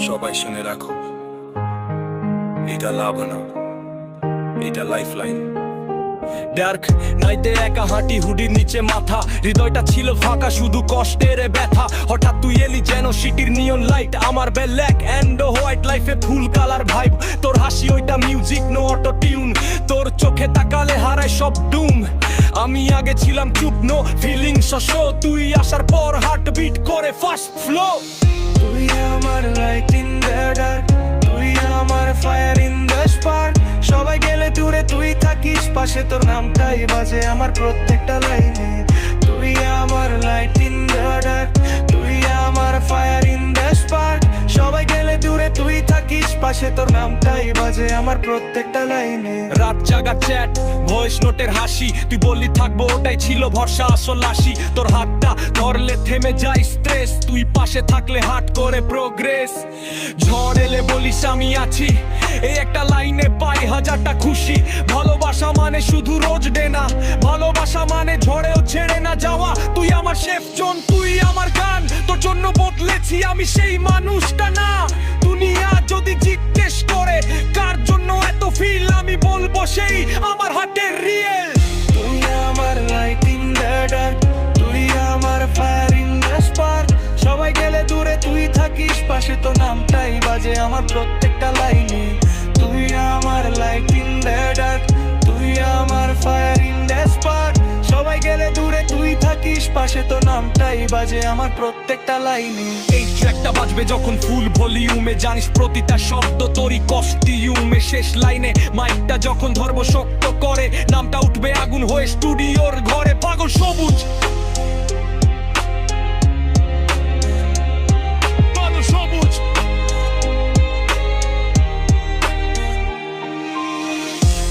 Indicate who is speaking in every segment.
Speaker 1: সবাই শুনে রাখো, এটা লাভ না, এটা লাইফলাইন। ডার্ক নাইতে একা হাঁটি, হুডির নিচে মাথা, হৃদয়টা ছিল ফাঁকা, শুধু কষ্টের ব্যথা। হঠাৎ তুই এলি যেন সিটির নিয়ন লাইট, আমার ব্ল্যাক এন্ড হোয়াইট লাইফে ফুল কালার ভাইব। তোর হাসি ওইটা মিউজিক, নো অটো টিউন, তোর চোখে তাকালে হারায় সব ডুম। আমি আগে ছিলাম চুপ, নো ফিলিং শো, তুই আসার পর হার্ট বিট করে ফাস্ট ফ্লো।
Speaker 2: তুই আমার লাইট ইন দ্য ডার্ক, তুই আমার ফায়ার ইন দ্য স্পার্ক। সবাই গেলে দূরে তুই থাকিস পাশে, তোর নামটাই বাজে আমার প্রত্যেকটা লাইনে। তুই আমার লাইট ইন দ্য ডার্ক, তুই আমার ফায়ার ইন দ্য স্পার্ক। সবাই গেলে দূরে তুই থাকিস পাশে, তোর নামটাই বাজে আমার প্রত্যেকটা লাইনে।
Speaker 1: রাত জাগা চ্যাট, ভয়েস নোটের হাসি, তুই বললি থাকবো ওটাই ছিল ভরসা, আসল আসি। তোর হাতটা ধরলে থেমে যায় স্ট্রেস, তুই পাশে থাকলে হাট করে প্রোগ্রেস। ঝড় এলে বলিস আমি আছি, এই একটা লাইনে পাই হাজারটা খুশি। ভালোবাসা মানে শুধু রোজ ডে না, ভালোবাসা মানে ঝড়েও ছেড়ে না যাওয়া। তুই আমার শেফ জন, তুই আমার গান, তোর জন্য বদলেছি আমি সেই মানুষটা না। দুনিয়া যদি জিজ্ঞেস করে কার জন্য এত ফিল, আমি বলবো সেই আমার হার্টের রিয়েল।
Speaker 2: তুই আমার লাইট ইন দ্য ডার্ক, তুই আমার ফায়ার ইন দ্য স্পার্ক। সবাই গেলে দূরে তুই থাকিস পাশে, তো নামটাই বাজে আমার প্রত্যেকটা লাইনে। তুই আমার লাইট ইন দ্য ডার্ক, তুই আমার ফায়ার ইন দ্য স্পার্ক। সবাই গেলে দূরে তুই থাকিস পাশে, তো নামটাই বাজে আমার প্রত্যেকটা লাইনে।
Speaker 1: এই ট্র্যাকটা বাজবে যখন ফুল ভলিউমে, জানিস প্রতিটা শব্দ তোরই কস্টিউমে। শেষ লাইনে মাইকটা যখন ধরবো শক্ত করে, নামটা উঠবে আগুন হয়ে স্টুডিওর ঘরে। পাগল সবুজ, পাগল সবুজ।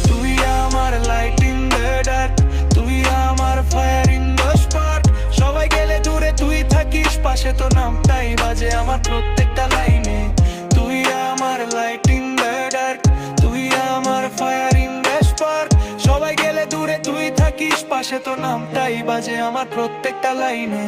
Speaker 2: তুই আমার লাইট ইন দ্য ডার্ক, তুই আমার ফায়ার ইন দ্য স্পার্ক। সবাই গেলে দূরে তুই থাকিস পাশে, তো নামটাই বাজে আমার প্রত্যেকটা লাইনে। তুই আমার লাইট ইন দ্য ডার্ক, তুই আমার ফায়ার ইন দ্য স্পার্ক। সবাই গেলে দূরে তুই থাকিস পাশে, তো নামটাই বাজে আমার প্রত্যেকটা লাইনে।